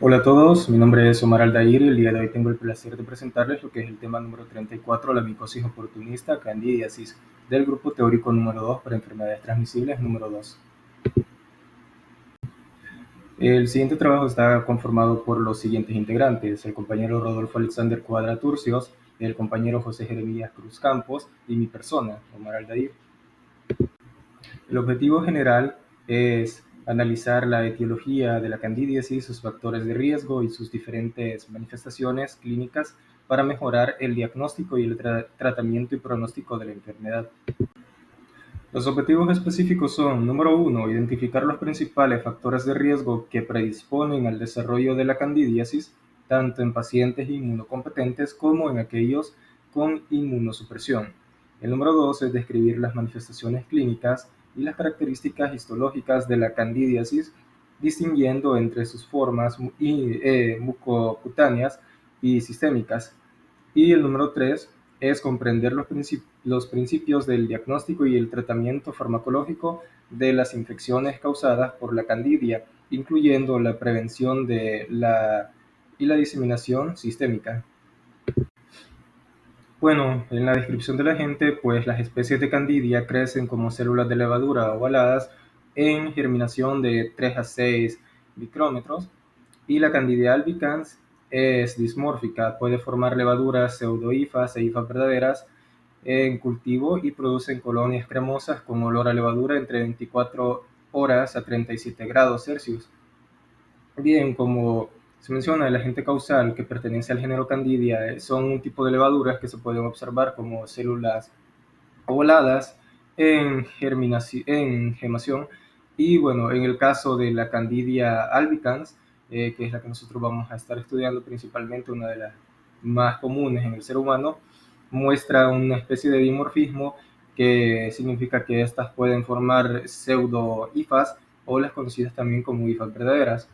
Hola a todos, mi nombre es Omar Aldair y el día de hoy tengo el placer de presentarles lo que es el tema número 34, la micosis oportunista, candidiasis, del grupo teórico número 2 para enfermedades transmisibles número 2. El siguiente trabajo está conformado por los siguientes integrantes: el compañero Rodolfo Alexander Cuadra Turcios, el compañero José Jeremías Cruz Campos y mi persona, Omar Aldair. El objetivo general es analizar la etiología de la candidiasis, sus factores de riesgo y sus diferentes manifestaciones clínicas para mejorar el diagnóstico y el tratamiento y pronóstico de la enfermedad. Los objetivos específicos son: número 1, identificar los principales factores de riesgo que predisponen al desarrollo de la candidiasis, tanto en pacientes inmunocompetentes como en aquellos con inmunosupresión. El número 2 es describir las manifestaciones clínicas y las características histológicas de la candidiasis, distinguiendo entre sus formas mucocutáneas y sistémicas. Y el número 3 es comprender los principios del diagnóstico y el tratamiento farmacológico de las infecciones causadas por la candidia, incluyendo la prevención y la diseminación sistémica. Bueno, en la descripción del agente, pues las especies de candidia crecen como células de levadura ovaladas en germinación de 3 a 6 micrómetros, y la Candida albicans es dismórfica, puede formar levaduras pseudohifas e hifas verdaderas en cultivo y producen colonias cremosas con olor a levadura entre 24 horas a 37 grados Celsius. Bien, como se menciona, el agente causal que pertenece al género Candidia son un tipo de levaduras que se pueden observar como células ovaladas en gemación. Y bueno, en el caso de la Candidia albicans, que es la que nosotros vamos a estar estudiando principalmente, una de las más comunes en el ser humano, muestra una especie de dimorfismo que significa que estas pueden formar pseudo-hifas o las conocidas también como hifas verdaderas.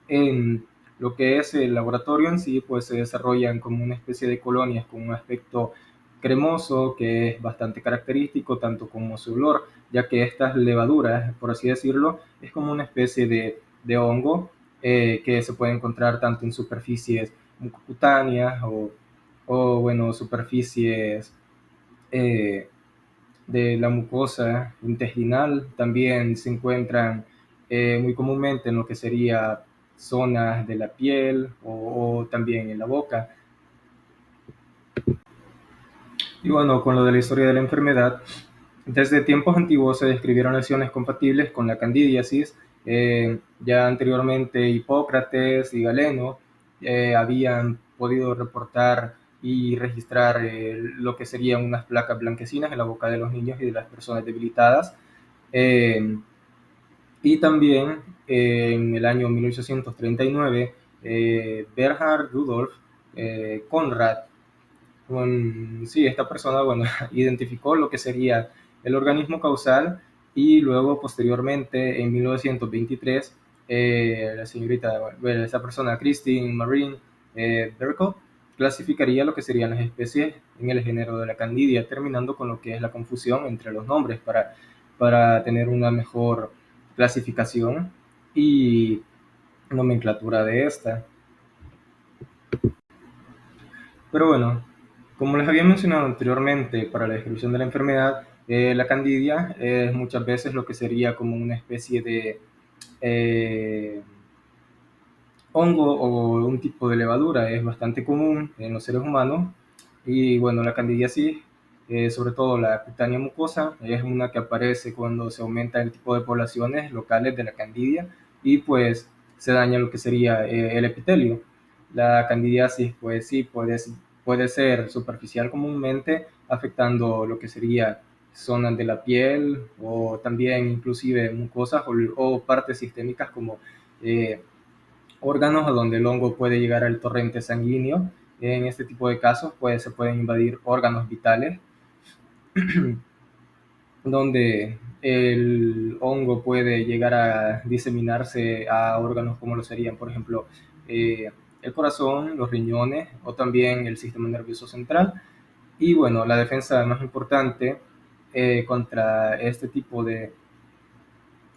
En lo que es el laboratorio en sí, pues se desarrollan como una especie de colonias con un aspecto cremoso que es bastante característico, tanto como su olor, ya que estas levaduras, por así decirlo, es como una especie de hongo que se puede encontrar tanto en superficies mucocutáneas bueno, superficies eh, de la mucosa intestinal. También se encuentran muy comúnmente en lo que sería zonas de la piel o también en la boca. Y bueno, con lo de la historia de la enfermedad, desde tiempos antiguos se describieron lesiones compatibles con la candidiasis. Ya anteriormente Hipócrates y Galeno habían podido reportar y registrar lo que serían unas placas blanquecinas en la boca de los niños y de las personas debilitadas. Eh, y también en el año 1839, Bernhard Rudolf Conrad, sí, esta persona, bueno, identificó lo que sería el organismo causal, y luego posteriormente en 1923 la señorita, bueno, esa persona, Christine Marine Berkhoff, clasificaría lo que serían las especies en el género de la Candidia, terminando con lo que es la confusión entre los nombres para tener una mejor clasificación y nomenclatura de esta. Pero bueno, como les había mencionado anteriormente, para la descripción de la enfermedad, la candidia es muchas veces lo que sería como una especie de eh, hongo o un tipo de levadura. Es bastante común en los seres humanos. Y bueno, la candidiasis, sobre todo la cutánea mucosa, es una que aparece cuando se aumenta el tipo de poblaciones locales de la candidia y pues se daña lo que sería el epitelio. La candidiasis pues sí puede ser superficial comúnmente, afectando lo que sería zonas de la piel o también inclusive mucosas o partes sistémicas como eh, órganos a donde el hongo puede llegar al torrente sanguíneo. En este tipo de casos pues, se pueden invadir órganos vitales, donde el hongo puede llegar a diseminarse a órganos como lo serían, por ejemplo, el corazón, los riñones o también el sistema nervioso central. Y bueno, la defensa más importante contra este tipo de,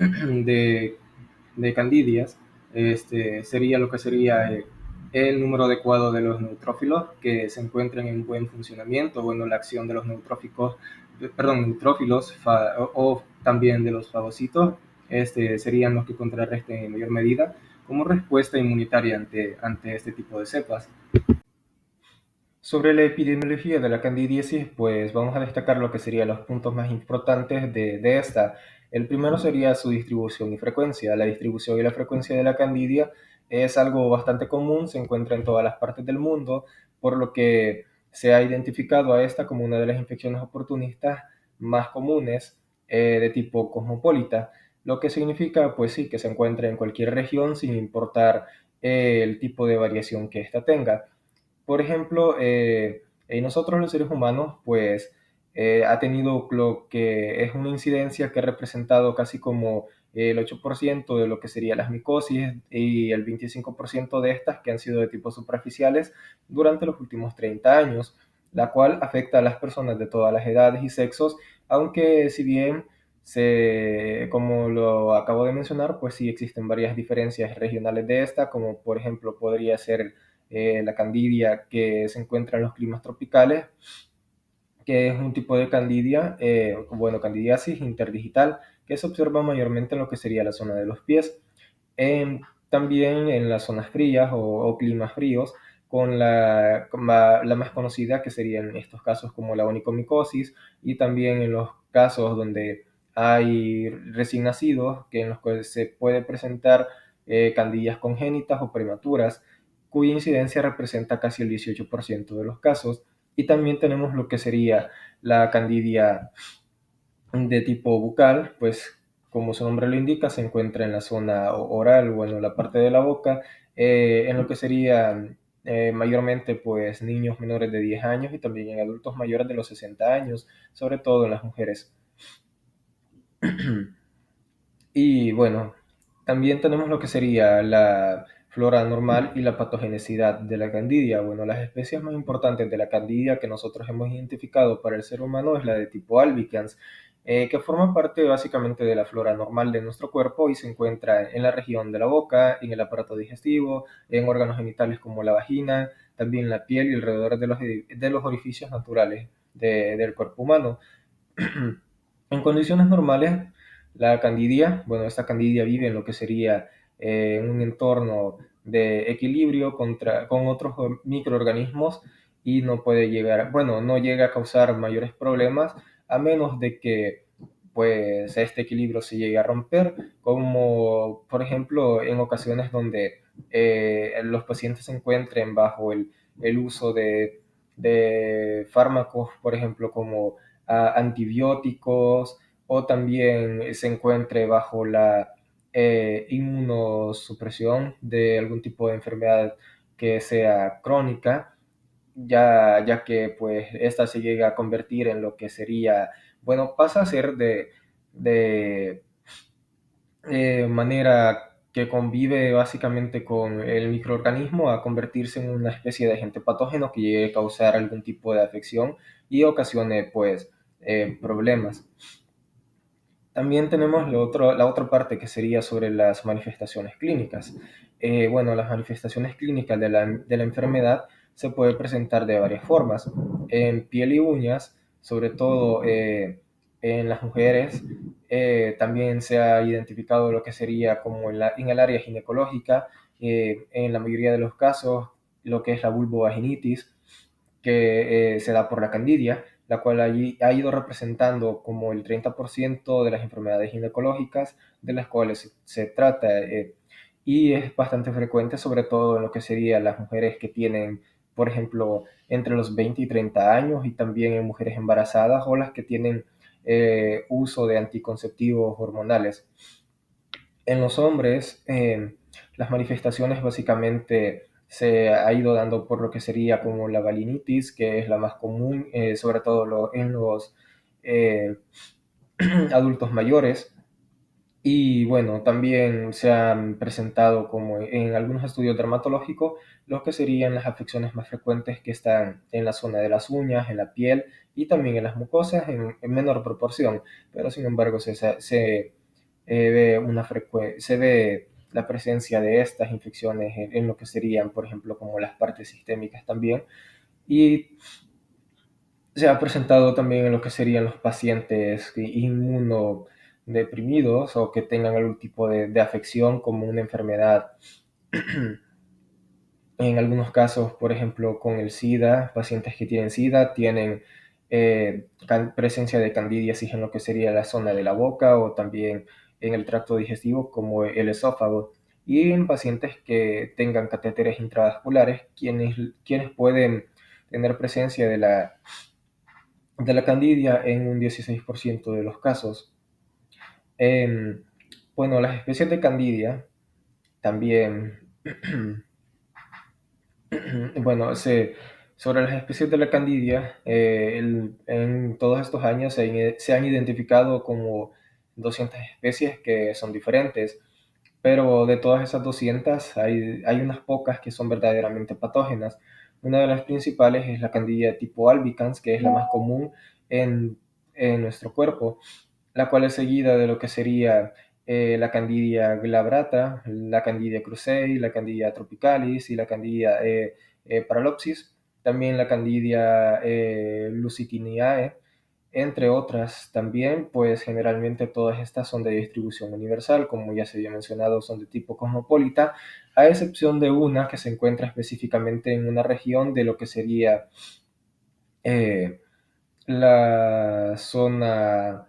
de candidias sería lo que sería el número adecuado de los neutrófilos que se encuentren en buen funcionamiento, bueno, la acción de los neutrófilos o también de los fagocitos, serían los que contrarresten en mayor medida como respuesta inmunitaria ante este tipo de cepas. Sobre la epidemiología de la candidiasis, pues vamos a destacar lo que serían los puntos más importantes de esta. El primero sería su distribución y frecuencia. La distribución y la frecuencia de la candidia es algo bastante común, se encuentra en todas las partes del mundo, por lo que se ha identificado a esta como una de las infecciones oportunistas más comunes de tipo cosmopolita, lo que significa, pues sí, que se encuentra en cualquier región sin importar el tipo de variación que ésta tenga. Por ejemplo, en nosotros los seres humanos, pues ha tenido lo que es una incidencia que ha representado casi como el 8% de lo que sería las micosis y el 25% de estas que han sido de tipo superficiales durante los últimos 30 años, la cual afecta a las personas de todas las edades y sexos, aunque si bien como lo acabo de mencionar, pues sí existen varias diferencias regionales de esta, como por ejemplo podría ser la candidia que se encuentra en los climas tropicales, que es un tipo de candidia, bueno, candidiasis interdigital, que se observa mayormente en lo que sería la zona de los pies. También en las zonas frías o climas fríos, con la más conocida que sería en estos casos como la onicomicosis, y también en los casos donde hay recién nacidos, que en los que se puede presentar candillas congénitas o prematuras, cuya incidencia representa casi el 18% de los casos. Y también tenemos lo que sería la candidia de tipo bucal, pues como su nombre lo indica, se encuentra en la zona oral, bueno, en la parte de la boca, en lo que serían mayormente pues niños menores de 10 años y también en adultos mayores de los 60 años, sobre todo en las mujeres. Y bueno, también tenemos lo que sería la flora normal y la patogenicidad de la candidia. Bueno, las especies más importantes de la candidia que nosotros hemos identificado para el ser humano es la de tipo albicans, que forma parte básicamente de la flora normal de nuestro cuerpo y se encuentra en la región de la boca, en el aparato digestivo, en órganos genitales como la vagina, también la piel y alrededor de los orificios naturales del cuerpo humano. En condiciones normales, la candidia, bueno, esta candidia vive en lo que sería un entorno de equilibrio con otros microorganismos y no puede llegar, bueno, no llega a causar mayores problemas a menos de que pues este equilibrio se llegue a romper, como por ejemplo en ocasiones donde los pacientes se encuentren bajo el uso de fármacos, por ejemplo, como antibióticos, o también se encuentre bajo la inmunosupresión de algún tipo de enfermedad que sea crónica, ya que pues esta se llega a convertir en lo que sería, bueno, pasa a ser de manera que convive básicamente con el microorganismo a convertirse en una especie de agente patógeno que llegue a causar algún tipo de afección y ocasione pues problemas. También tenemos la otra parte que sería sobre las manifestaciones clínicas. Bueno, las manifestaciones clínicas de la enfermedad se puede presentar de varias formas. En piel y uñas, sobre todo en las mujeres, también se ha identificado lo que sería como en el área ginecológica, en la mayoría de los casos, lo que es la vulvovaginitis, que se da por la candidia, la cual allí ha ido representando como el 30% de las enfermedades ginecológicas de las cuales se trata, y es bastante frecuente, sobre todo en lo que serían las mujeres que tienen, por ejemplo, entre los 20 y 30 años, y también en mujeres embarazadas o las que tienen uso de anticonceptivos hormonales. En los hombres, las manifestaciones básicamente se ha ido dando por lo que sería como la balinitis, que es la más común, sobre todo en los eh, adultos mayores. Y bueno, también se han presentado como en algunos estudios dermatológicos lo que serían las afecciones más frecuentes que están en la zona de las uñas, en la piel y también en las mucosas en menor proporción, pero sin embargo se ve la presencia de estas infecciones en lo que serían, por ejemplo, como las partes sistémicas también. Y se ha presentado también en lo que serían los pacientes inmunodeprimidos o que tengan algún tipo de afección como una enfermedad. En algunos casos, por ejemplo, con el SIDA, pacientes que tienen SIDA tienen presencia de candidiasis en lo que sería la zona de la boca o también en el tracto digestivo como el esófago. Y en pacientes que tengan catéteres intravasculares, quienes pueden tener presencia de la candidia en un 16% de los casos. Em, bueno, las especies de candidia también, bueno, sobre las especies de la candidia, en todos estos años se han identificado como 200 especies que son diferentes, pero de todas esas 200 hay unas pocas que son verdaderamente patógenas. Una de las principales es la Candida tipo albicans, que es la más común en, en nuestro cuerpo, la cual es seguida de lo que sería la Candida glabrata, la Candida krusei, la Candida tropicalis y la Candida paralopsis, también la Candida lusitiniae, entre otras también, pues generalmente todas estas son de distribución universal, como ya se había mencionado, son de tipo cosmopolita, a excepción de una que se encuentra específicamente en una región de lo que sería eh, la zona,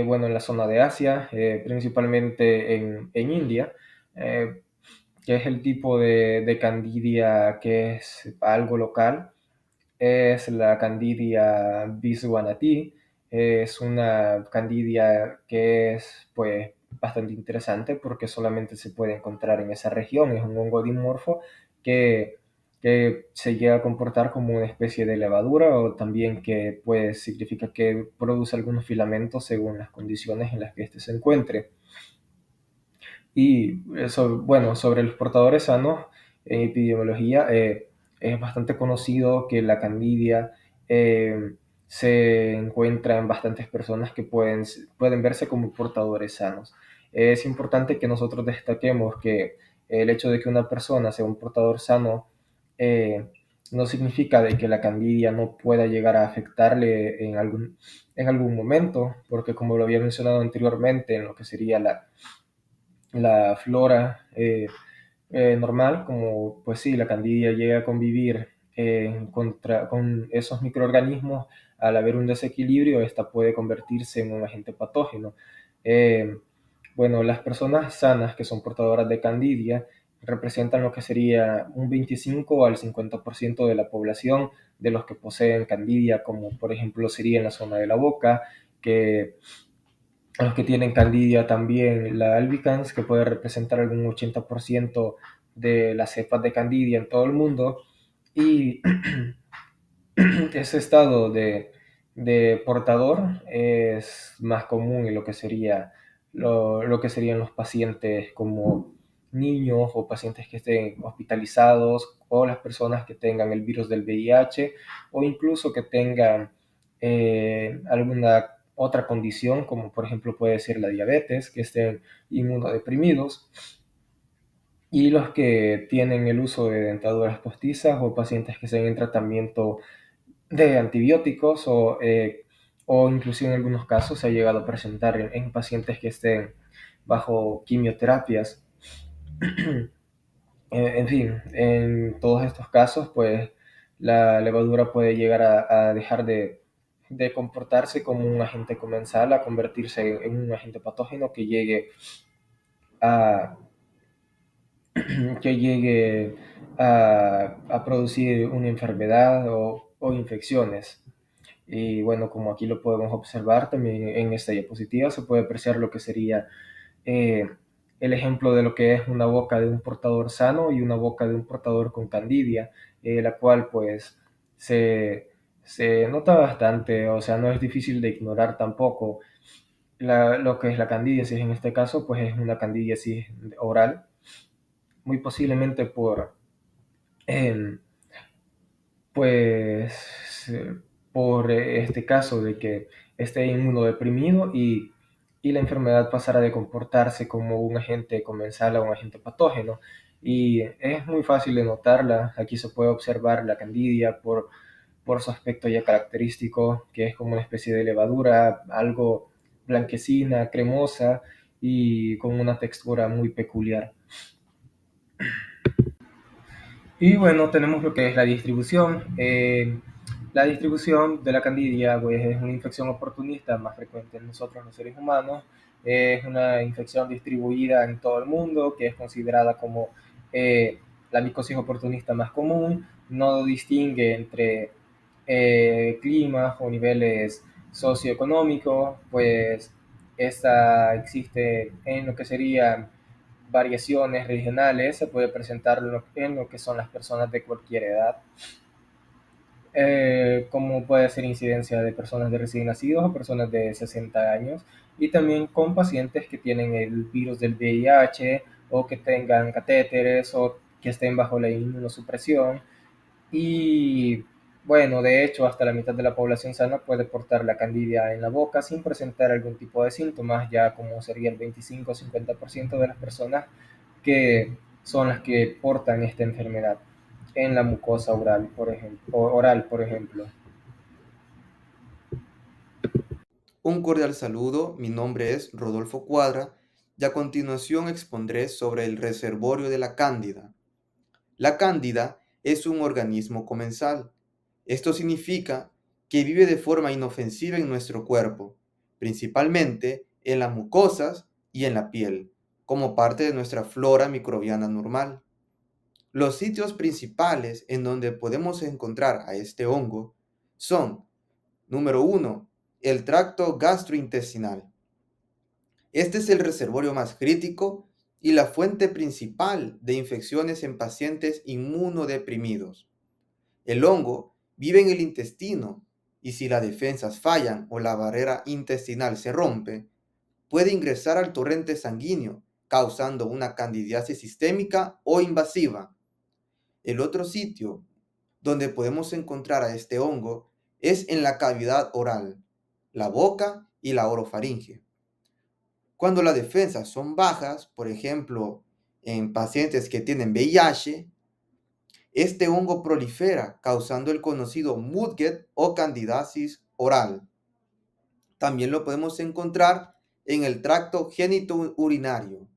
bueno, en la zona de Asia, principalmente en India, eh, que es el tipo de candidia que es algo local, es la Candidia biswanati. Es una candidia que es pues bastante interesante porque solamente se puede encontrar en esa región. Es un hongo dimorfo que, que se llega a comportar como una especie de levadura o también que pues significa que produce algunos filamentos según las condiciones en las que éste se encuentre. Y eso, bueno, sobre los portadores sanos en epidemiología, es bastante conocido que la candidia se encuentra en bastantes personas que pueden verse como portadores sanos. Es importante que nosotros destaquemos que el hecho de que una persona sea un portador sano eh, no significa de que la candidia no pueda llegar a afectarle en algún momento, porque como lo había mencionado anteriormente, en lo que sería la flora normal, como pues sí, la candidia llega a convivir con esos microorganismos. Al haber un desequilibrio, esta puede convertirse en un agente patógeno. Eh, bueno, las personas sanas que son portadoras de candidia representan lo que sería un 25 al 50% de la población de los que poseen candidia, como por ejemplo sería en la zona de la boca, que los que tienen candidia también, la albicans, que puede representar algún 80% de las cepas de candidia en todo el mundo. Y ese estado de portador es más común en lo que serían los pacientes como niños o pacientes que estén hospitalizados o las personas que tengan el virus del VIH o incluso que tengan alguna otra condición como por ejemplo puede ser la diabetes, que estén inmunodeprimidos, y los que tienen el uso de dentaduras postizas o pacientes que estén en tratamiento de antibióticos o inclusive en algunos casos se ha llegado a presentar en pacientes que estén bajo quimioterapias. En fin, en todos estos casos, pues la levadura puede llegar a dejar de comportarse como un agente comensal, a convertirse en un agente patógeno a, que llegue a producir una enfermedad o infecciones. Y bueno, como aquí lo podemos observar también en esta diapositiva, se puede apreciar lo que sería eh, el ejemplo de lo que es una boca de un portador sano y una boca de un portador con candidia, la cual pues se, se nota bastante, o sea, no es difícil de ignorar tampoco lo que es la candidiasis. En este caso pues es una candidiasis oral, muy posiblemente em, pues, por este caso de que esté inmunodeprimido y y la enfermedad pasara de comportarse como un agente comensal a un agente patógeno. Y es muy fácil de notarla. Aquí se puede observar la candidia por su aspecto ya característico, que es como una especie de levadura, algo blanquecina, cremosa y con una textura muy peculiar. Y bueno, tenemos lo que es la distribución. La distribución de la candidia pues, es una infección oportunista más frecuente en nosotros los seres humanos. Es una infección distribuida en todo el mundo que es considerada como la micosis oportunista más común. No distingue entre climas o niveles socioeconómicos, pues esta existe en lo que serían variaciones regionales, se puede presentar en lo que son las personas de cualquier edad, como puede ser incidencia de personas de recién nacidos o personas de 60 años, y también con pacientes que tienen el virus del VIH o que tengan catéteres o que estén bajo la inmunosupresión. Y bueno, de hecho, hasta la mitad de la población sana puede portar la candidia en la boca sin presentar algún tipo de síntomas, ya como sería el 25 o 50% de las personas que son las que portan esta enfermedad en la mucosa oral, por ejemplo. Un cordial saludo, mi nombre es Rodolfo Cuadra y a continuación expondré sobre el reservorio de la cándida. La cándida es un organismo comensal. Esto significa que vive de forma inofensiva en nuestro cuerpo, principalmente en las mucosas y en la piel, como parte de nuestra flora microbiana normal. Los sitios principales en donde podemos encontrar a este hongo son: número uno, el tracto gastrointestinal. Este es el reservorio más crítico y la fuente principal de infecciones en pacientes inmunodeprimidos. El hongo vive en el intestino y si las defensas fallan o la barrera intestinal se rompe, puede ingresar al torrente sanguíneo, causando una candidiasis sistémica o invasiva. El otro sitio donde podemos encontrar a este hongo es en la cavidad oral, la boca y la orofaringe. Cuando las defensas son bajas, por ejemplo, en pacientes que tienen VIH, este hongo prolifera causando el conocido Mudget o candidiasis oral. También lo podemos encontrar en el tracto genitourinario,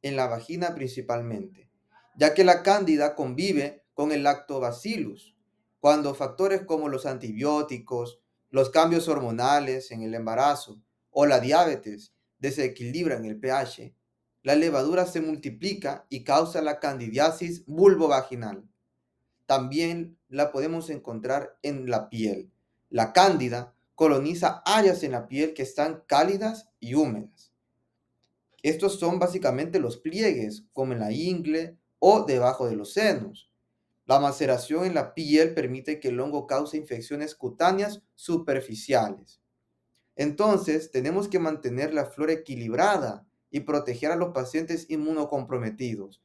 en la vagina principalmente, ya que la cándida convive con el lactobacillus. Cuando factores como los antibióticos, los cambios hormonales en el embarazo o la diabetes desequilibran el pH, la levadura se multiplica y causa la candidiasis vulvovaginal. También la podemos encontrar en la piel. La cándida coloniza áreas en la piel que están cálidas y húmedas. Estos son básicamente los pliegues, como en la ingle o debajo de los senos. La maceración en la piel permite que el hongo cause infecciones cutáneas superficiales. Entonces, tenemos que mantener la flora equilibrada y proteger a los pacientes inmunocomprometidos,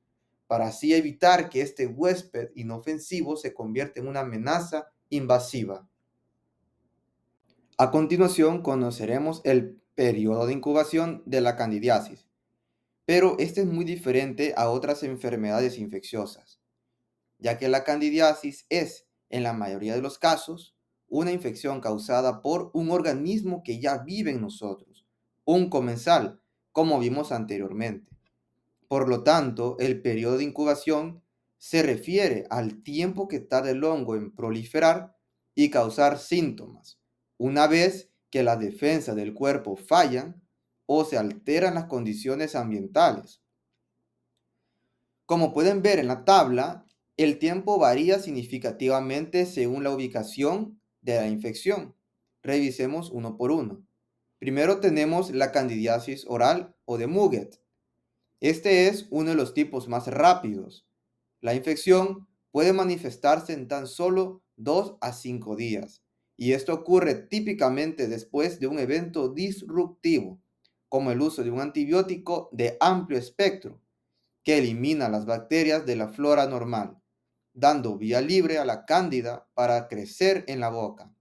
para así evitar que este huésped inofensivo se convierta en una amenaza invasiva. A continuación, conoceremos el periodo de incubación de la candidiasis, pero este es muy diferente a otras enfermedades infecciosas, ya que la candidiasis es, en la mayoría de los casos, una infección causada por un organismo que ya vive en nosotros, un comensal, como vimos anteriormente. Por lo tanto, el periodo de incubación se refiere al tiempo que tarda el hongo en proliferar y causar síntomas, una vez que las defensas del cuerpo fallan o se alteran las condiciones ambientales. Como pueden ver en la tabla, el tiempo varía significativamente según la ubicación de la infección. Revisemos uno por uno. Primero tenemos la candidiasis oral o de Muget. Este es uno de los tipos más rápidos. La infección puede manifestarse en tan solo 2 a 5 días, y esto ocurre típicamente después de un evento disruptivo, como el uso de un antibiótico de amplio espectro, que elimina las bacterias de la flora normal, dando vía libre a la cándida para crecer en la boca.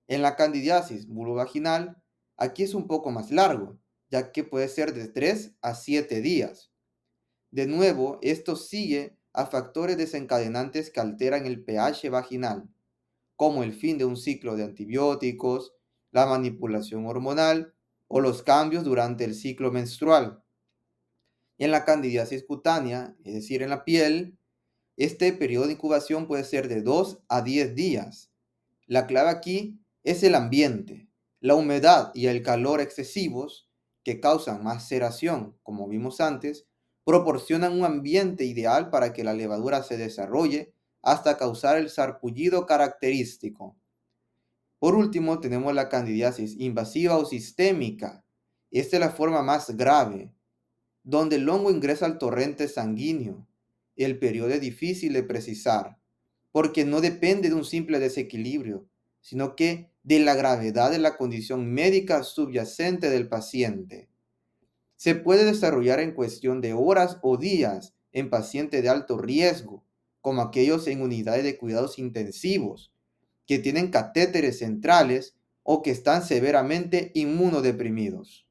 En la candidiasis vulvovaginal Aquí es un poco más largo, ya que puede ser de 3 a 7 días. De nuevo, esto sigue a factores desencadenantes que alteran el pH vaginal, como el fin de un ciclo de antibióticos, la manipulación hormonal o los cambios durante el ciclo menstrual. En la candidiasis cutánea, es decir, en la piel, este periodo de incubación puede ser de 2 a 10 días. La clave aquí es el ambiente. La humedad y el calor excesivos, que causan maceración, como vimos antes, proporcionan un ambiente ideal para que la levadura se desarrolle hasta causar el sarpullido característico. Por último, tenemos la candidiasis invasiva o sistémica. Esta es la forma más grave, donde el hongo ingresa al torrente sanguíneo. El periodo es difícil de precisar, porque no depende de un simple desequilibrio, sino que de la gravedad de la condición médica subyacente del paciente. Se puede desarrollar en cuestión de horas o días en pacientes de alto riesgo, como aquellos en unidades de cuidados intensivos, que tienen catéteres centrales o que están severamente inmunodeprimidos.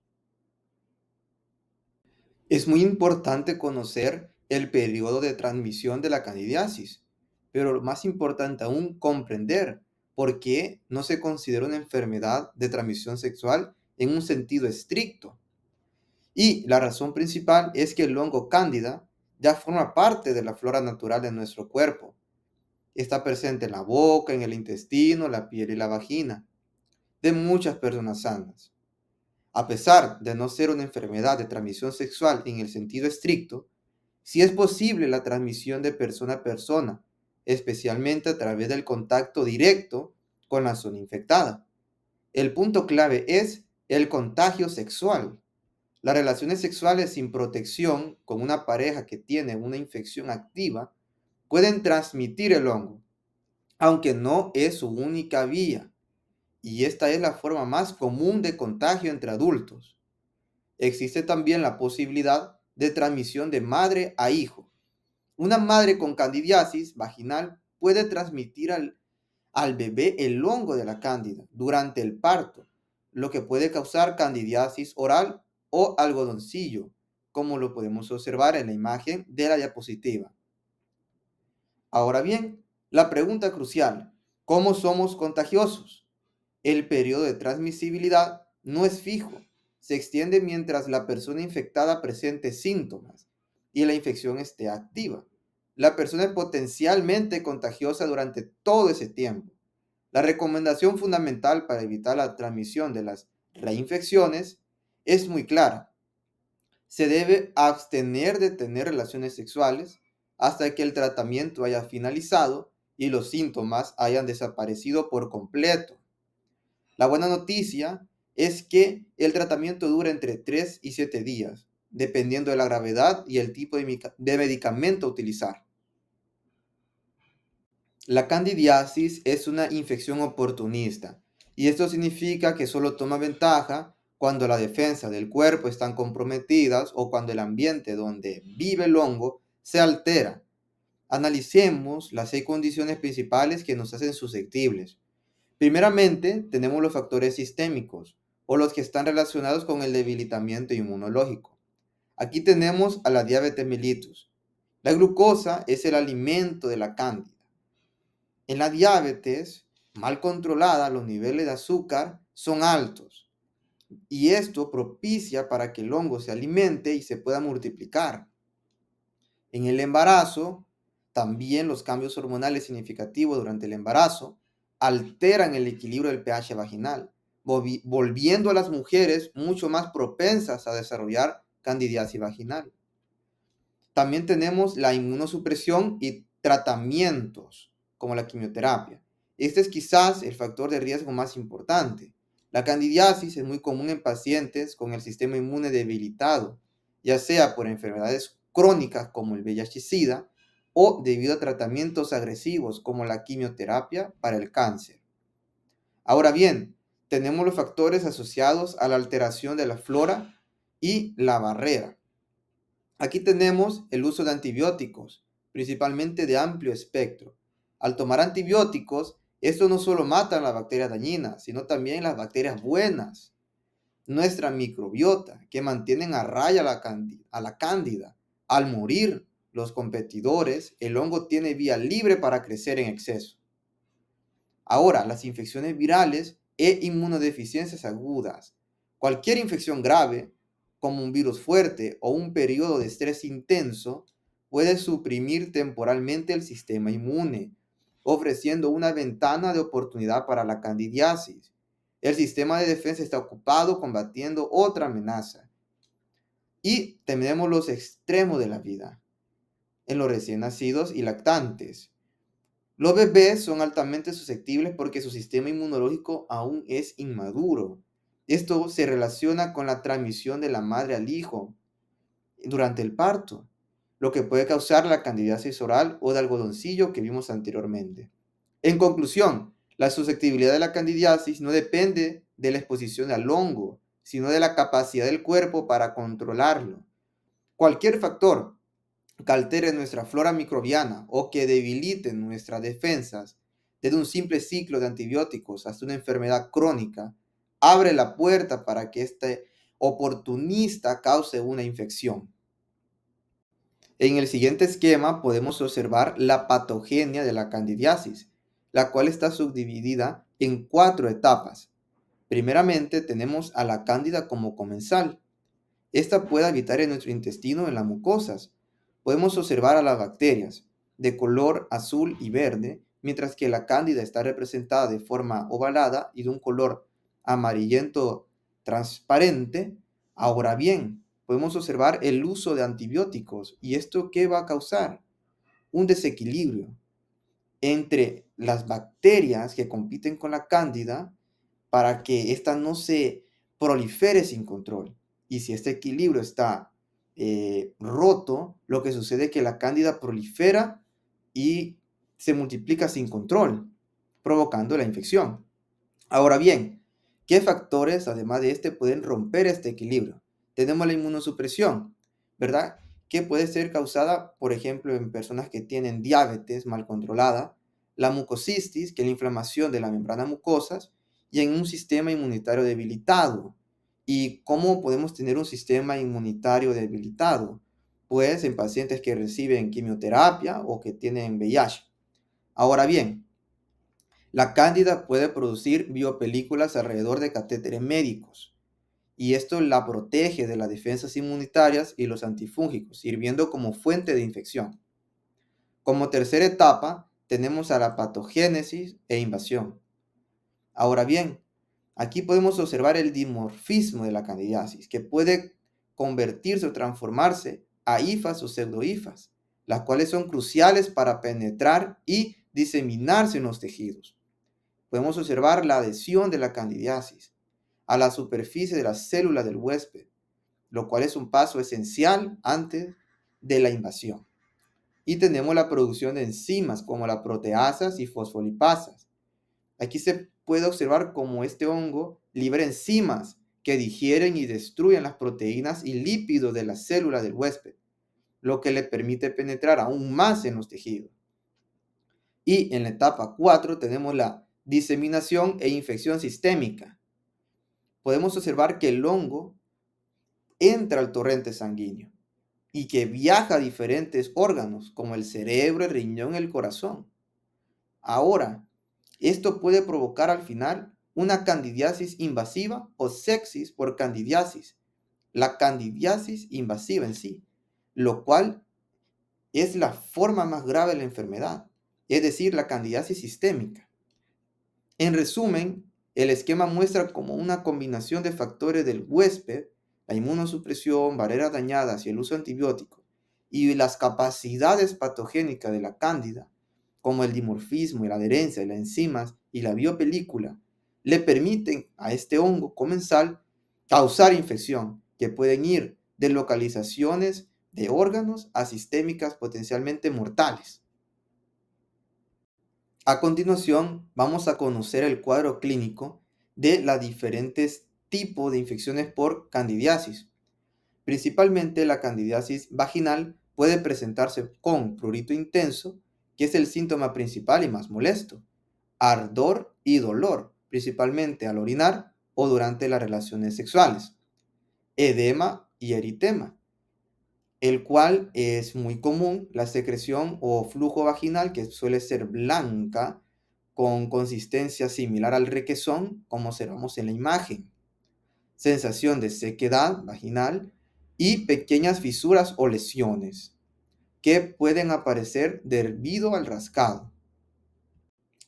Es muy importante conocer el periodo de transmisión de la candidiasis, pero lo más importante aún, comprender por qué no se considera una enfermedad de transmisión sexual en un sentido estricto. Y la razón principal es que el hongo cándida ya forma parte de la flora natural de nuestro cuerpo. Está presente en la boca, en el intestino, la piel y la vagina de muchas personas sanas. A pesar de no ser una enfermedad de transmisión sexual en el sentido estricto, sí es posible la transmisión de persona a persona, especialmente a través del contacto directo con la zona infectada. El punto clave es el contagio sexual. Las relaciones sexuales sin protección con una pareja que tiene una infección activa pueden transmitir el hongo, aunque no es su única vía, y esta es la forma más común de contagio entre adultos. Existe también la posibilidad de transmisión de madre a hijo. Una madre con candidiasis vaginal puede transmitir al bebé el hongo de la cándida durante el parto, lo que puede causar candidiasis oral o algodoncillo, como lo podemos observar en la imagen de la diapositiva. Ahora bien, la pregunta crucial: ¿cómo somos contagiosos? El periodo de transmisibilidad no es fijo, se extiende mientras la persona infectada presente síntomas y la infección esté activa. La persona es potencialmente contagiosa durante todo ese tiempo. La recomendación fundamental para evitar la transmisión de las reinfecciones es muy clara. Se debe abstener de tener relaciones sexuales hasta que el tratamiento haya finalizado y los síntomas hayan desaparecido por completo. La buena noticia es que el tratamiento dura entre 3 y 7 días, dependiendo de la gravedad y el tipo de medicamento a utilizar. La candidiasis es una infección oportunista, y esto significa que solo toma ventaja cuando la defensa del cuerpo están comprometidas o cuando el ambiente donde vive el hongo se altera. Analicemos las 6 condiciones principales que nos hacen susceptibles. Primeramente, tenemos los factores sistémicos o los que están relacionados con el debilitamiento inmunológico. Aquí tenemos a la diabetes mellitus. La glucosa es el alimento de la cándida. En la diabetes mal controlada, los niveles de azúcar son altos y esto propicia para que el hongo se alimente y se pueda multiplicar. En el embarazo, también los cambios hormonales significativos durante el embarazo alteran el equilibrio del pH vaginal, volviendo a las mujeres mucho más propensas a desarrollar candidiasis vaginal. También tenemos la inmunosupresión y tratamientos como la quimioterapia. Este es quizás el factor de riesgo más importante. La candidiasis es muy común en pacientes con el sistema inmune debilitado, ya sea por enfermedades crónicas como el VIH-Sida o debido a tratamientos agresivos como la quimioterapia para el cáncer. Ahora bien, tenemos los factores asociados a la alteración de la flora y la barrera. Aquí tenemos el uso de antibióticos, principalmente de amplio espectro. Al tomar antibióticos, estos no solo matan las bacterias dañinas, sino también las bacterias buenas. nuestra microbiota, que mantienen a raya a la cándida. Al morir los competidores, el hongo tiene vía libre para crecer en exceso. Ahora, las infecciones virales e inmunodeficiencias agudas. Cualquier infección grave, como un virus fuerte o un periodo de estrés intenso, puede suprimir temporalmente el sistema inmune, ofreciendo una ventana de oportunidad para la candidiasis. El sistema de defensa está ocupado combatiendo otra amenaza. Y tenemos los extremos de la vida, en los recién nacidos y lactantes. Los bebés son altamente susceptibles porque su sistema inmunológico aún es inmaduro. Esto se relaciona con la transmisión de la madre al hijo durante el parto, lo que puede causar la candidiasis oral o de algodoncillo que vimos anteriormente. En conclusión, la susceptibilidad de la candidiasis no depende de la exposición al hongo, sino de la capacidad del cuerpo para controlarlo. Cualquier factor que altere nuestra flora microbiana o que debilite nuestras defensas, desde un simple ciclo de antibióticos hasta una enfermedad crónica, abre la puerta para que este oportunista cause una infección. En el siguiente esquema podemos observar la patogenia de la candidiasis, la cual está subdividida en 4 etapas. Primeramente tenemos a la cándida como comensal. Esta puede habitar en nuestro intestino en las mucosas. Podemos observar a las bacterias de color azul y verde, mientras que la cándida está representada de forma ovalada y de un color amarillento transparente. Ahora bien, podemos observar el uso de antibióticos. ¿Y esto qué va a causar? Un desequilibrio entre las bacterias que compiten con la cándida para que ésta no se prolifere sin control. Y si este equilibrio está roto, lo que sucede es que la cándida prolifera y se multiplica sin control, provocando la infección. Ahora bien, ¿qué factores, además de este, pueden romper este equilibrio? Tenemos la inmunosupresión, ¿verdad? Que puede ser causada, por ejemplo, en personas que tienen diabetes mal controlada, la mucocistis, que es la inflamación de la membrana mucosas, y en un sistema inmunitario debilitado. ¿Y cómo podemos tener un sistema inmunitario debilitado? Pues en pacientes que reciben quimioterapia o que tienen VIH. Ahora bien, la cándida puede producir biopelículas alrededor de catéteres médicos y esto la protege de las defensas inmunitarias y los antifúngicos, sirviendo como fuente de infección. Como tercera etapa, tenemos a la patogénesis e invasión. Ahora bien, aquí podemos observar el dimorfismo de la candidiasis, que puede convertirse o transformarse a hifas o pseudohifas, las cuales son cruciales para penetrar y diseminarse en los tejidos. Podemos observar la adhesión de la candidiasis a la superficie de las células del huésped, lo cual es un paso esencial antes de la invasión. Y tenemos la producción de enzimas como las proteasas y fosfolipasas. Aquí se puede observar cómo este hongo libera enzimas que digieren y destruyen las proteínas y lípidos de las células del huésped, lo que le permite penetrar aún más en los tejidos. Y en la etapa 4 tenemos la diseminación e infección sistémica. Podemos observar que el hongo entra al torrente sanguíneo y que viaja a diferentes órganos como el cerebro, el riñón, el corazón. Ahora, esto puede provocar al final una candidiasis invasiva o sepsis por candidiasis, la candidiasis invasiva en sí, lo cual es la forma más grave de la enfermedad, es decir, la candidiasis sistémica. En resumen, el esquema muestra como una combinación de factores del huésped, la inmunosupresión, barreras dañadas y el uso de antibióticos, y las capacidades patogénicas de la cándida, como el dimorfismo y la adherencia de las enzimas y la biopelícula, le permiten a este hongo comensal causar infección, que pueden ir de localizaciones de órganos a sistémicas potencialmente mortales. A continuación, vamos a conocer el cuadro clínico de los diferentes tipos de infecciones por candidiasis. Principalmente la candidiasis vaginal puede presentarse con prurito intenso, que es el síntoma principal y más molesto, ardor y dolor, principalmente al orinar o durante las relaciones sexuales. Edema y eritema, el cual es muy común, la secreción o flujo vaginal que suele ser blanca con consistencia similar al requesón, como observamos en la imagen. Sensación de sequedad vaginal y pequeñas fisuras o lesiones que pueden aparecer debido al rascado.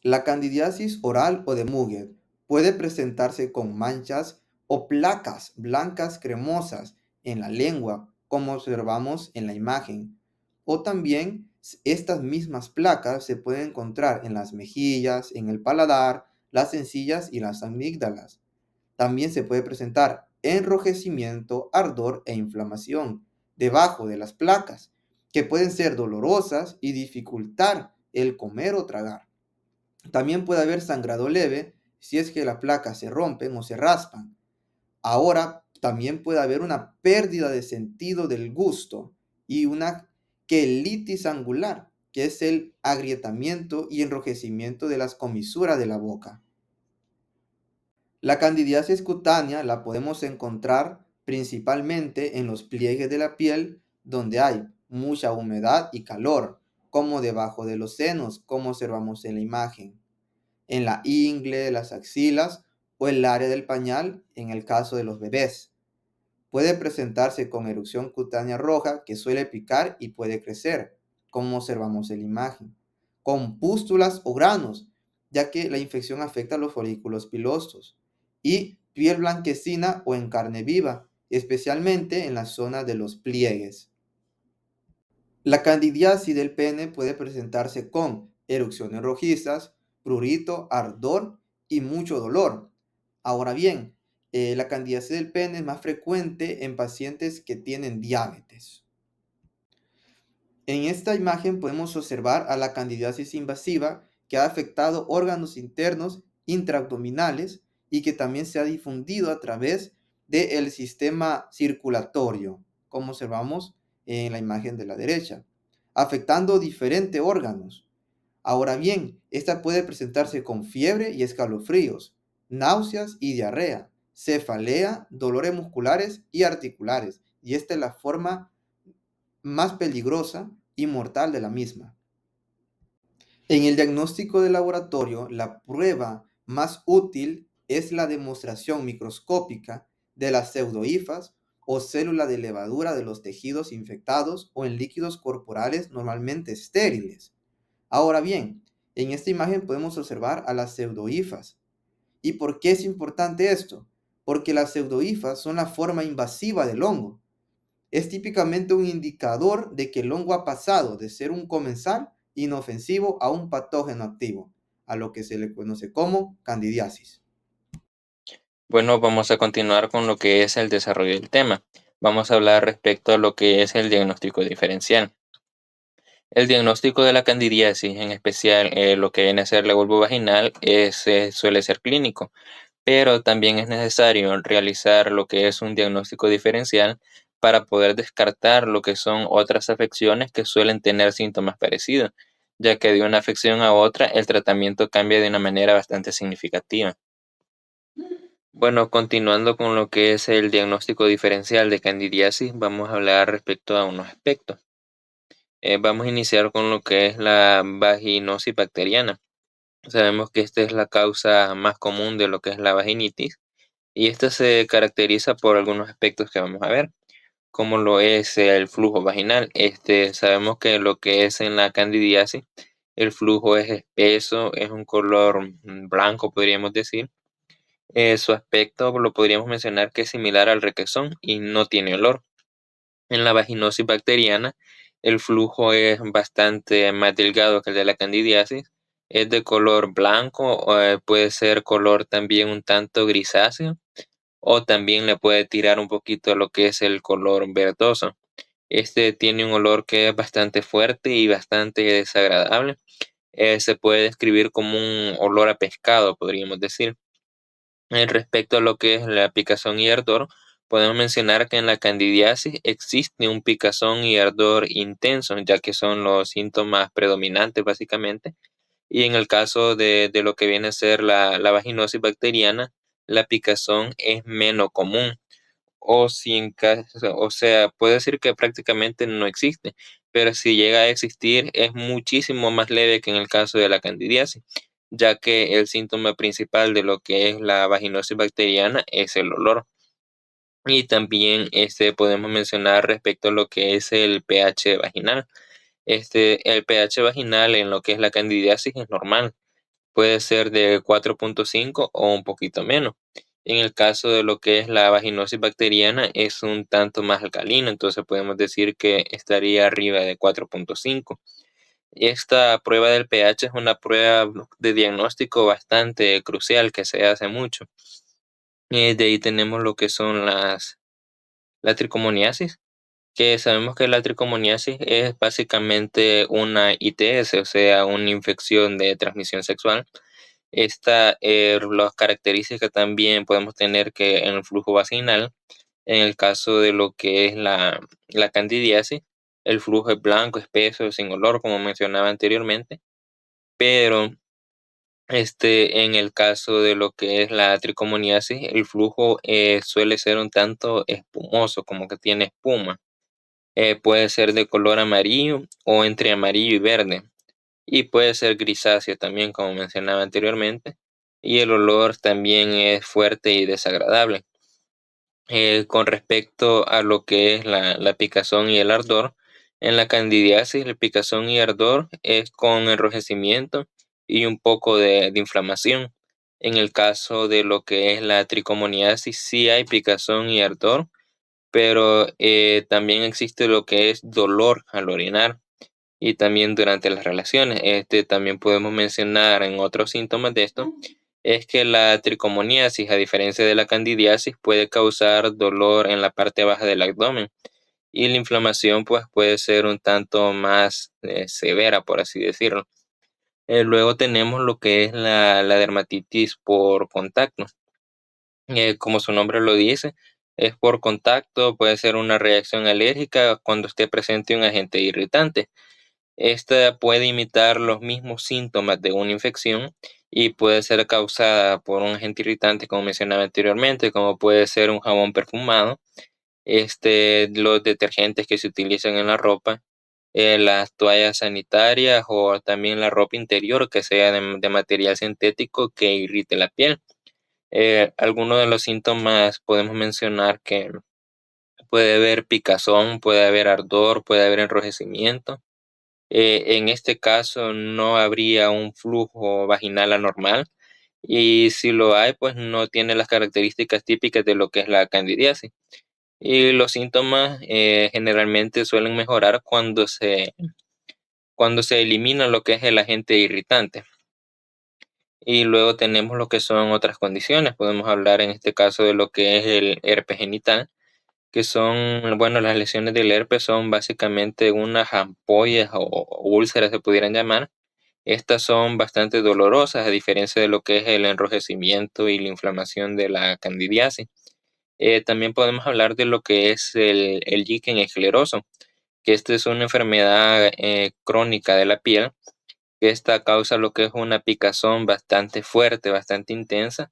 La candidiasis oral o de Muger puede presentarse con manchas o placas blancas cremosas en la lengua, como observamos en la imagen. O también estas mismas placas se pueden encontrar en las mejillas, en el paladar, las encías y las amígdalas. También se puede presentar enrojecimiento, ardor e inflamación debajo de las placas, que pueden ser dolorosas y dificultar el comer o tragar. También puede haber sangrado leve si es que las placas se rompen o se raspan. Ahora también puede haber una pérdida de sentido del gusto y una quelitis angular, que es el agrietamiento y enrojecimiento de las comisuras de la boca. La candidiasis cutánea la podemos encontrar principalmente en los pliegues de la piel donde hay mucha humedad y calor, como debajo de los senos, como observamos en la imagen, en la ingle, las axilas o el área del pañal en el caso de los bebés. Puede presentarse con erupción cutánea roja que suele picar y puede crecer, como observamos en la imagen, con pústulas o granos, ya que la infección afecta a los folículos pilosos, y piel blanquecina o en carne viva, especialmente en la zona de los pliegues. La candidiasis del pene puede presentarse con erupciones rojizas, prurito, ardor y mucho dolor. Ahora bien, la candidiasis del pene es más frecuente en pacientes que tienen diabetes. En esta imagen podemos observar a la candidiasis invasiva que ha afectado órganos internos intraabdominales y que también se ha difundido a través del sistema circulatorio, como observamos en la imagen de la derecha, afectando diferentes órganos. Ahora bien, esta puede presentarse con fiebre y escalofríos, náuseas y diarrea, cefalea, dolores musculares y articulares. Y esta es la forma más peligrosa y mortal de la misma. En el diagnóstico de laboratorio, la prueba más útil es la demostración microscópica de las pseudohifas o célula de levadura de los tejidos infectados o en líquidos corporales normalmente estériles. Ahora bien, en esta imagen podemos observar a las pseudohifas. ¿Y por qué es importante esto? Porque las pseudohifas son la forma invasiva del hongo. Es típicamente un indicador de que el hongo ha pasado de ser un comensal inofensivo a un patógeno activo, a lo que se le conoce como candidiasis. Bueno, vamos a continuar con lo que es el desarrollo del tema. Vamos a hablar respecto a lo que es el diagnóstico diferencial. El diagnóstico de la candidiasis, en especial lo que viene a ser la vulvovaginal, suele ser clínico, pero también es necesario realizar lo que es un diagnóstico diferencial para poder descartar lo que son otras afecciones que suelen tener síntomas parecidos, ya que de una afección a otra el tratamiento cambia de una manera bastante significativa. Bueno, continuando con lo que es el diagnóstico diferencial de candidiasis, vamos a hablar respecto a unos aspectos. Vamos a iniciar con lo que es la vaginosis bacteriana. Sabemos que esta es la causa más común de lo que es la vaginitis y esta se caracteriza por algunos aspectos que vamos a ver, como lo es el flujo vaginal. Sabemos que lo que es en la candidiasis, el flujo es espeso, es un color blanco, podríamos decir. Su aspecto lo podríamos mencionar que es similar al requesón y no tiene olor. En la vaginosis bacteriana, el flujo es bastante más delgado que el de la candidiasis. Es de color blanco, o puede ser color también un tanto grisáceo, o también le puede tirar un poquito a lo que es el color verdoso. Este tiene un olor que es bastante fuerte y bastante desagradable. Se puede describir como un olor a pescado, podríamos decir. Respecto a lo que es la picazón y ardor, podemos mencionar que en la candidiasis existe un picazón y ardor intenso, ya que son los síntomas predominantes básicamente. Y en el caso de lo que viene a ser la vaginosis bacteriana, la picazón es menos común o si en caso, o sea, puede decir que prácticamente no existe, pero si llega a existir es muchísimo más leve que en el caso de la candidiasis, ya que el síntoma principal de lo que es la vaginosis bacteriana es el olor. Y también podemos mencionar respecto a lo que es el pH vaginal. El pH vaginal en lo que es la candidiasis es normal, puede ser de 4,5 o un poquito menos. En el caso de lo que es la vaginosis bacteriana es un tanto más alcalino, entonces podemos decir que estaría arriba de 4,5. Esta prueba del pH es una prueba de diagnóstico bastante crucial que se hace mucho. De ahí tenemos lo que son la tricomoniasis, que sabemos que la tricomoniasis es básicamente una ITS, o sea, una infección de transmisión sexual. Las características también podemos tener que en el flujo vaginal, en el caso de lo que es la candidiasis, el flujo es blanco, espeso, sin olor, como mencionaba anteriormente, pero en el caso de lo que es la tricomoniasis, el flujo suele ser un tanto espumoso, como que tiene espuma. Puede ser de color amarillo o entre amarillo y verde y puede ser grisáceo también, como mencionaba anteriormente, y el olor también es fuerte y desagradable. Con respecto a lo que es la picazón y el ardor, en la candidiasis el picazón y ardor es con enrojecimiento y un poco de inflamación. En el caso de lo que es la tricomoniasis, sí hay picazón y ardor, pero también existe lo que es dolor al orinar y también durante las relaciones. También podemos mencionar en otros síntomas de esto, es que la tricomoniasis, a diferencia de la candidiasis, puede causar dolor en la parte baja del abdomen y la inflamación pues puede ser un tanto más severa, por así decirlo. Luego tenemos lo que es la dermatitis por contacto. Como su nombre lo dice, es por contacto, puede ser una reacción alérgica cuando esté presente un agente irritante. Esta puede imitar los mismos síntomas de una infección y puede ser causada por un agente irritante, como mencionaba anteriormente, como puede ser un jabón perfumado, los detergentes que se utilizan en la ropa, las toallas sanitarias o también la ropa interior que sea de material sintético que irrite la piel. Algunos de los síntomas podemos mencionar que puede haber picazón, puede haber ardor, puede haber enrojecimiento. En este caso no habría un flujo vaginal anormal y si lo hay, pues no tiene las características típicas de lo que es la candidiasis. Y los síntomas generalmente suelen mejorar cuando se elimina lo que es el agente irritante. Y luego tenemos lo que son otras condiciones. Podemos hablar en este caso de lo que es el herpes genital, que son, bueno, las lesiones del herpes son básicamente unas ampollas o úlceras se pudieran llamar. Estas son bastante dolorosas a diferencia de lo que es el enrojecimiento y la inflamación de la candidiasis. También podemos hablar de lo que es el líquen escleroso, que esta es una enfermedad crónica de la piel, que esta causa lo que es una picazón bastante fuerte, bastante intensa.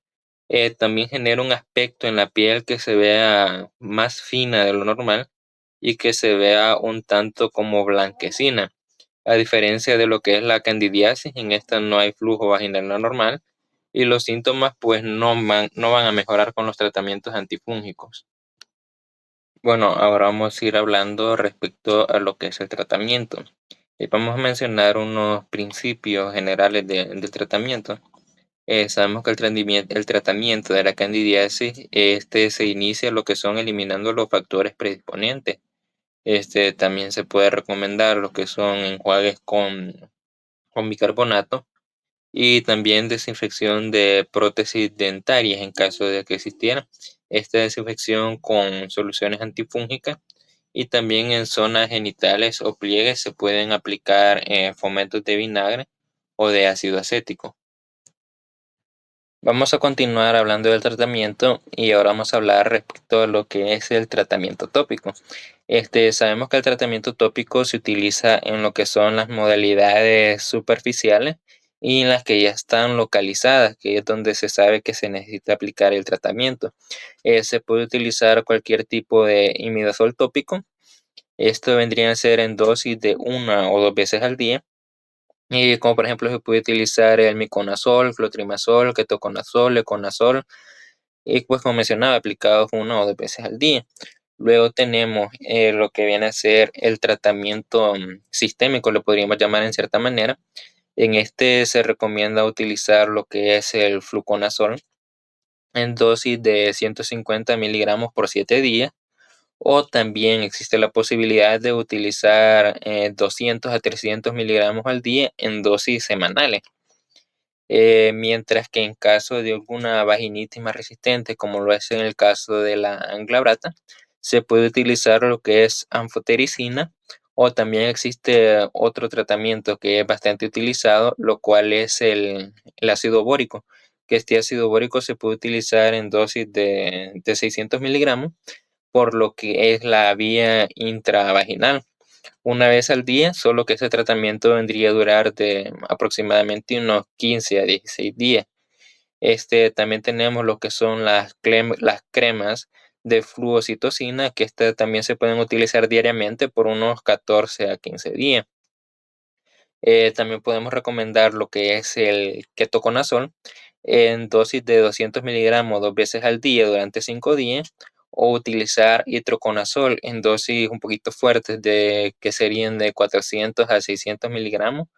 También genera un aspecto en la piel que se vea más fina de lo normal y que se vea un tanto como blanquecina. A diferencia de lo que es la candidiasis, en esta no hay flujo vaginal normal y los síntomas pues no van a mejorar con los tratamientos antifúngicos. Bueno, ahora vamos a ir hablando respecto a lo que es el tratamiento. Y vamos a mencionar unos principios generales del tratamiento. Sabemos que el tratamiento de la candidiasis se inicia lo que son eliminando los factores predisponentes. También se puede recomendar lo que son enjuagues con bicarbonato y también desinfección de prótesis dentarias en caso de que existiera. Esta desinfección con soluciones antifúngicas y también en zonas genitales o pliegues se pueden aplicar fomentos de vinagre o de ácido acético. Vamos a continuar hablando del tratamiento y ahora vamos a hablar respecto a lo que es el tratamiento tópico. Sabemos que el tratamiento tópico se utiliza en lo que son las modalidades superficiales y en las que ya están localizadas, que es donde se sabe que se necesita aplicar el tratamiento. Se puede utilizar cualquier tipo de imidazol tópico. Esto vendría a ser en dosis de 1 o 2 veces al día. Y como por ejemplo se puede utilizar el miconazol, clotrimazol, ketoconazol, leconazol, y pues como mencionaba, aplicados 1 o 2 veces al día. Luego tenemos lo que viene a ser el tratamiento sistémico, lo podríamos llamar en cierta manera. En este se recomienda utilizar lo que es el fluconazol en dosis de 150 miligramos por 7 días, o también existe la posibilidad de utilizar 200 a 300 miligramos al día en dosis semanales. Mientras que en caso de alguna vaginitis más resistente, como lo es en el caso de la glabrata, se puede utilizar lo que es anfotericina, o también existe otro tratamiento que es bastante utilizado, lo cual es el ácido bórico, que este ácido bórico se puede utilizar en dosis de 600 miligramos, por lo que es la vía intravaginal 1 vez al día, solo que ese tratamiento vendría a durar de aproximadamente unos 15 a 16 días. También tenemos lo que son las cremas de fluocitocina, que estas también se pueden utilizar diariamente por unos 14 a 15 días. También podemos recomendar lo que es el ketoconazol en dosis de 200 miligramos 2 veces al día durante 5 días, o utilizar itroconazol en dosis un poquito fuertes que serían de 400 a 600 miligramos,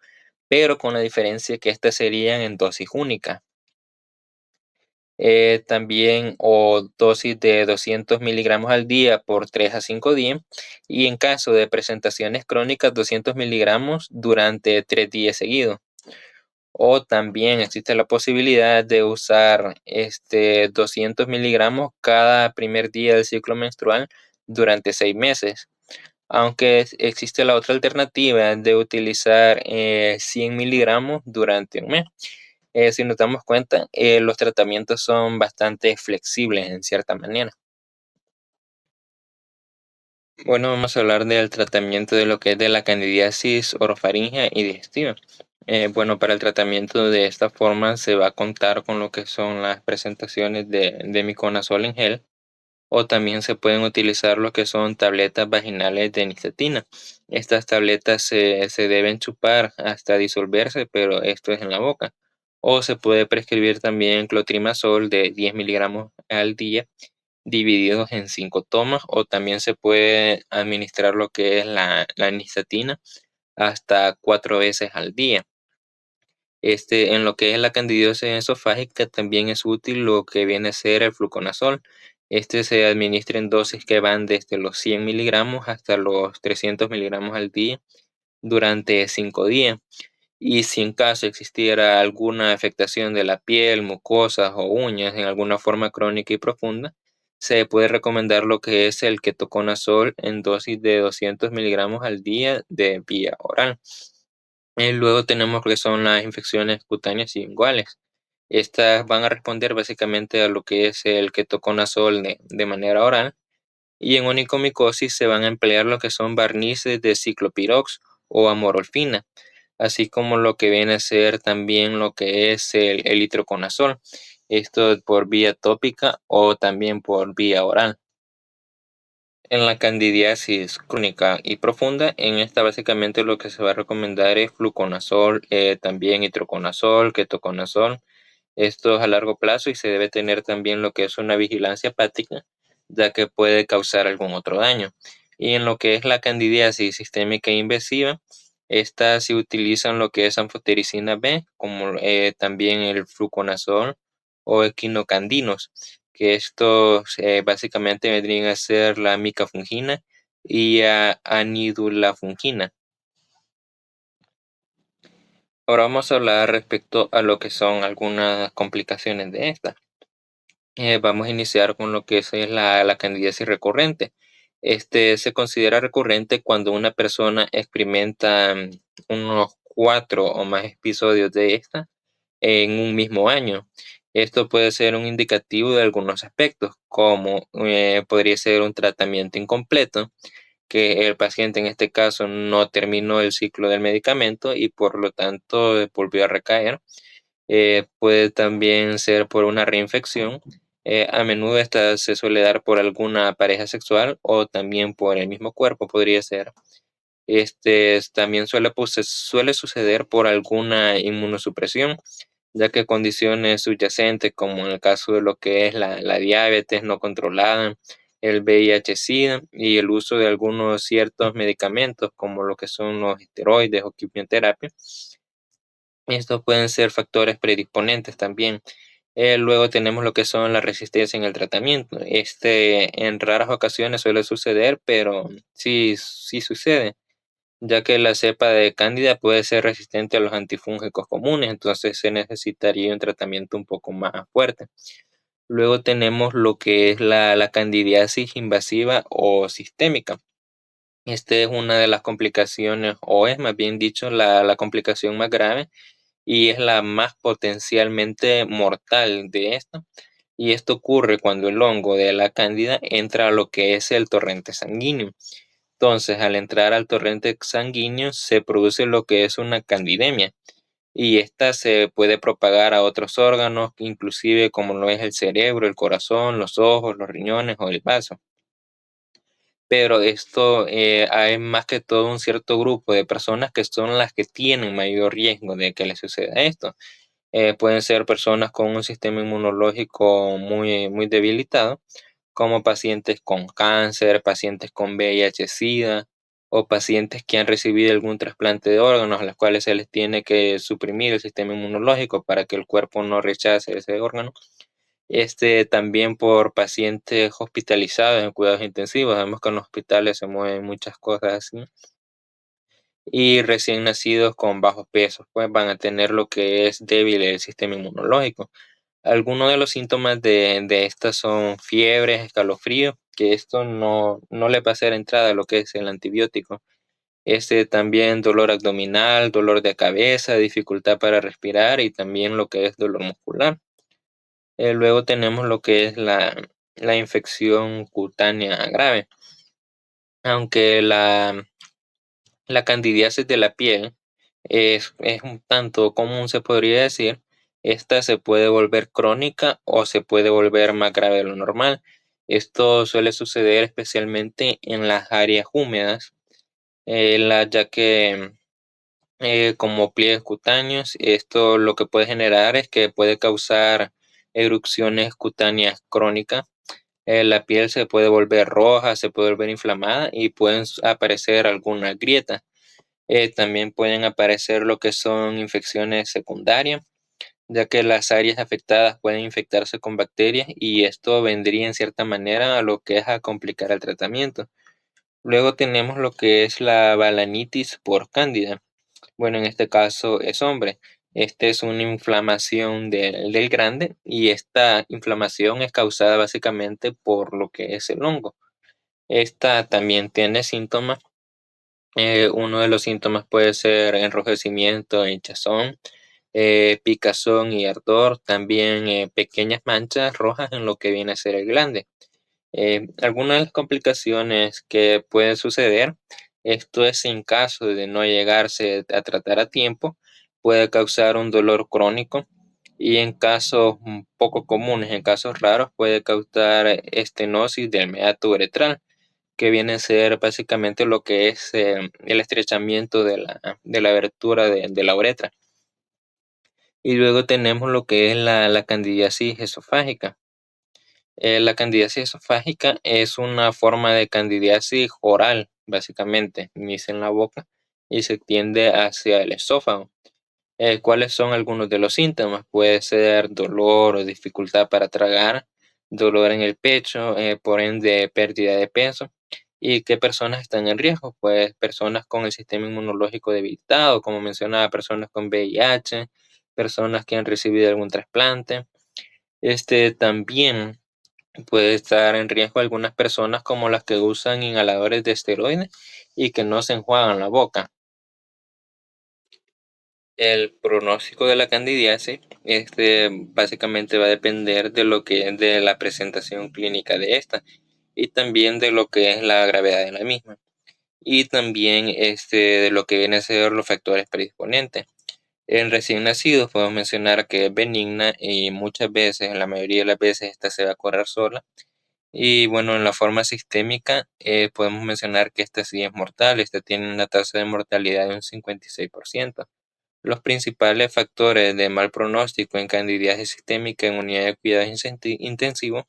pero con la diferencia que estas serían en dosis única. También o dosis de 200 miligramos al día por 3 a 5 días, y en caso de presentaciones crónicas 200 miligramos durante 3 días seguidos. O también existe la posibilidad de usar 200 miligramos cada primer día del ciclo menstrual durante 6 meses. Aunque existe la otra alternativa de utilizar 100 miligramos durante un mes. Si nos damos cuenta, los tratamientos son bastante flexibles en cierta manera. Bueno, vamos a hablar del tratamiento de lo que es de la candidiasis orofaringea y digestiva. Bueno, para el tratamiento de esta forma se va a contar con lo que son las presentaciones de miconazol en gel, o también se pueden utilizar lo que son tabletas vaginales de nistatina. Estas tabletas se deben chupar hasta disolverse, pero esto es en la boca. O se puede prescribir también clotrimazol de 10 miligramos al día, divididos en 5 tomas, o también se puede administrar lo que es la nistatina hasta 4 veces al día. En lo que es la candidiasis esofágica también es útil lo que viene a ser el fluconazol. Este se administra en dosis que van desde los 100 miligramos hasta los 300 miligramos al día durante 5 días. Y si en caso existiera alguna afectación de la piel, mucosas o uñas en alguna forma crónica y profunda, se puede recomendar lo que es el ketoconazol en dosis de 200 miligramos al día de vía oral. Luego tenemos lo que son las infecciones cutáneas iguales. Estas van a responder básicamente a lo que es el ketoconazol de manera oral, y en onicomicosis se van a emplear lo que son barnices de ciclopirox o amorolfina, así como lo que viene a ser también lo que es el itroconazol, esto por vía tópica o también por vía oral. En la candidiasis crónica y profunda, en esta básicamente lo que se va a recomendar es fluconazol, también itroconazol, ketoconazol. Esto es a largo plazo, y se debe tener también lo que es una vigilancia hepática, ya que puede causar algún otro daño. Y en lo que es la candidiasis sistémica e invasiva, estas se utilizan lo que es anfotericina B, como también el fluconazol o equinocandinos, que estos básicamente vendrían a ser la micafungina y anidulafungina. Ahora vamos a hablar respecto a lo que son algunas complicaciones de esta. Vamos a iniciar con lo que es la candidiasis recurrente. Se considera recurrente cuando una persona experimenta unos 4 o más episodios de esta en un mismo año. Esto puede ser un indicativo de algunos aspectos, como podría ser un tratamiento incompleto, que el paciente en este caso no terminó el ciclo del medicamento y por lo tanto volvió a recaer. Puede también ser por una reinfección. A menudo esta se suele dar por alguna pareja sexual o también por el mismo cuerpo, podría ser. También suele suceder por alguna inmunosupresión, ya que condiciones subyacentes, como en el caso de lo que es la diabetes no controlada, el VIH-Sida y el uso de algunos ciertos medicamentos, como lo que son los esteroides o quimioterapia, estos pueden ser factores predisponentes también. Luego tenemos lo que son la resistencia en el tratamiento. En raras ocasiones suele suceder, pero sí sucede, ya que la cepa de Cándida puede ser resistente a los antifúngicos comunes, entonces se necesitaría un tratamiento un poco más fuerte. Luego tenemos lo que es la candidiasis invasiva o sistémica. Esta es una de las complicaciones, o es más bien dicho, la complicación más grave y es la más potencialmente mortal de esta. Y esto ocurre cuando el hongo de la cándida entra a lo que es el torrente sanguíneo. Entonces, al entrar al torrente sanguíneo se produce lo que es una candidemia y esta se puede propagar a otros órganos, inclusive como lo es el cerebro, el corazón, los ojos, los riñones o el vaso. Pero esto hay más que todo un cierto grupo de personas que son las que tienen mayor riesgo de que les suceda esto. Pueden ser personas con un sistema inmunológico muy debilitado, como pacientes con cáncer, pacientes con VIH-Sida o pacientes que han recibido algún trasplante de órganos a los cuales se les tiene que suprimir el sistema inmunológico para que el cuerpo no rechace ese órgano. También por pacientes hospitalizados en cuidados intensivos. Sabemos que en los hospitales se mueven muchas cosas así. Y recién nacidos con bajos pesos, pues van a tener lo que es débil el sistema inmunológico. Algunos de los síntomas de estas son fiebres, escalofríos, que esto no le va a hacer entrada a lo que es el antibiótico. También dolor abdominal, dolor de cabeza, dificultad para respirar y también lo que es dolor muscular. Luego tenemos lo que es la infección cutánea grave. Aunque la candidiasis de la piel es un tanto común, se podría decir, esta se puede volver crónica o se puede volver más grave de lo normal. Esto suele suceder especialmente en las áreas húmedas, ya que como pliegues cutáneos, esto lo que puede generar es que puede causar erupciones cutáneas crónicas. La piel se puede volver roja, se puede volver inflamada y pueden aparecer algunas grietas. También pueden aparecer lo que son infecciones secundarias, ya que las áreas afectadas pueden infectarse con bacterias y esto vendría en cierta manera a lo que es a complicar el tratamiento. Luego tenemos lo que es la balanitis por cándida. Bueno, en este caso es hombre. Esta es una inflamación del grande y esta inflamación es causada básicamente por lo que es el hongo. Esta también tiene síntomas. Uno de los síntomas puede ser enrojecimiento, hinchazón, picazón y ardor, también pequeñas manchas rojas en lo que viene a ser el glande. Algunas de las complicaciones que pueden suceder, esto es en caso de no llegarse a tratar a tiempo, puede causar un dolor crónico y en casos poco comunes, en casos raros, puede causar estenosis del meato uretral, que viene a ser básicamente lo que es el estrechamiento de la abertura de la uretra. Y luego tenemos lo que es la candidiasis esofágica. La candidiasis esofágica es una forma de candidiasis oral, básicamente, inicia en la boca y se extiende hacia el esófago. ¿Cuáles son algunos de los síntomas? Puede ser dolor o dificultad para tragar, dolor en el pecho, por ende pérdida de peso. ¿Y qué personas están en riesgo? Pues personas con el sistema inmunológico debilitado, como mencionaba, personas con VIH, personas que han recibido algún trasplante. También puede estar en riesgo algunas personas como las que usan inhaladores de esteroides y que no se enjuagan la boca. El pronóstico de la candidiasis básicamente va a depender de lo que de la presentación clínica de esta y también de lo que es la gravedad de la misma. y también de lo que viene a ser los factores predisponentes. En recién nacidos podemos mencionar que es benigna y muchas veces, en la mayoría de las veces, esta se va a curar sola. Y bueno, en la forma sistémica podemos mencionar que esta sí es mortal, esta tiene una tasa de mortalidad de un 56%. Los principales factores de mal pronóstico en candidiasis sistémica en unidad de cuidados intensivos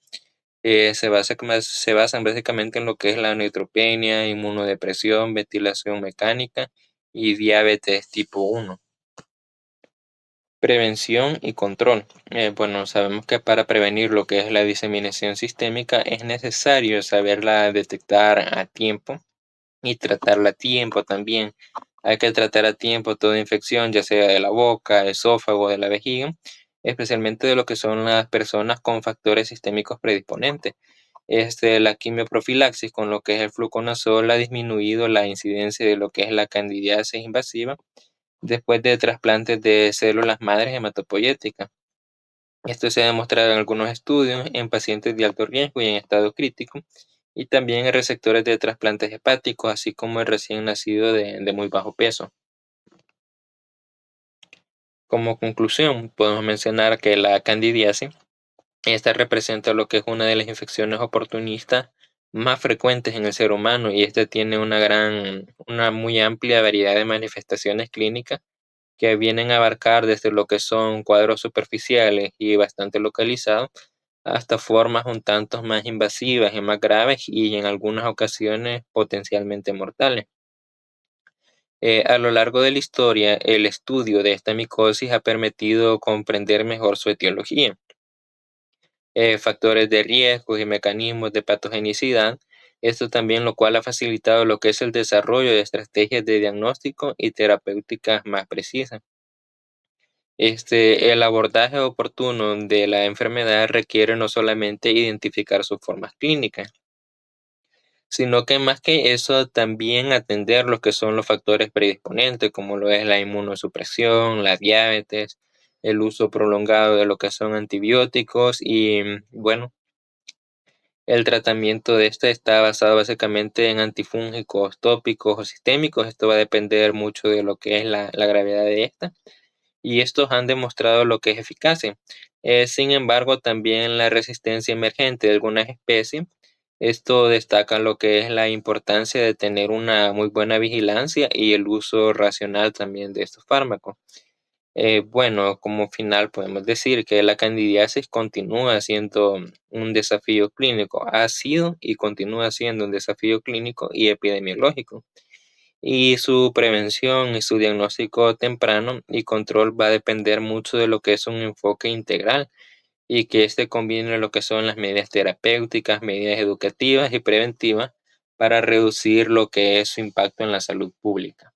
se basan básicamente en lo que es la neutropenia, inmunodepresión, ventilación mecánica y diabetes tipo 1. Prevención y control. Bueno, sabemos que para prevenir lo que es la diseminación sistémica es necesario saberla detectar a tiempo y tratarla a tiempo también. Hay que tratar a tiempo toda infección, ya sea de la boca, esófago, de la vejiga, especialmente de lo que son las personas con factores sistémicos predisponentes. La quimioprofilaxis con lo que es el fluconazol ha disminuido la incidencia de lo que es la candidiasis invasiva después de trasplantes de células madres hematopoyéticas. Esto se ha demostrado en algunos estudios en pacientes de alto riesgo y en estado crítico, y también en receptores de trasplantes hepáticos, así como el recién nacido de muy bajo peso. Como conclusión, podemos mencionar que la candidiasis, esta representa lo que es una de las infecciones oportunistas más frecuentes en el ser humano y esta tiene una muy amplia variedad de manifestaciones clínicas que vienen a abarcar desde lo que son cuadros superficiales y bastante localizados hasta formas un tanto más invasivas y más graves y en algunas ocasiones potencialmente mortales. A lo largo de la historia, el estudio de esta micosis ha permitido comprender mejor su etiología, factores de riesgo y mecanismos de patogenicidad. Esto también lo cual ha facilitado lo que es el desarrollo de estrategias de diagnóstico y terapéuticas más precisas. El abordaje oportuno de la enfermedad requiere no solamente identificar sus formas clínicas, sino que más que eso también atender lo que son los factores predisponentes, como lo es la inmunosupresión, la diabetes, el uso prolongado de lo que son antibióticos y bueno, el tratamiento de este está basado básicamente en antifúngicos tópicos o sistémicos. Esto va a depender mucho de lo que es la gravedad de esta y estos han demostrado lo que es eficacia. Sin embargo, también la resistencia emergente de algunas especies, esto destaca lo que es la importancia de tener una muy buena vigilancia y el uso racional también de estos fármacos. Bueno, como final podemos decir que la candidiasis continúa siendo un desafío clínico, ha sido y continúa siendo un desafío clínico y epidemiológico y su prevención y su diagnóstico temprano y control va a depender mucho de lo que es un enfoque integral y que este combine lo que son las medidas terapéuticas, medidas educativas y preventivas para reducir lo que es su impacto en la salud pública.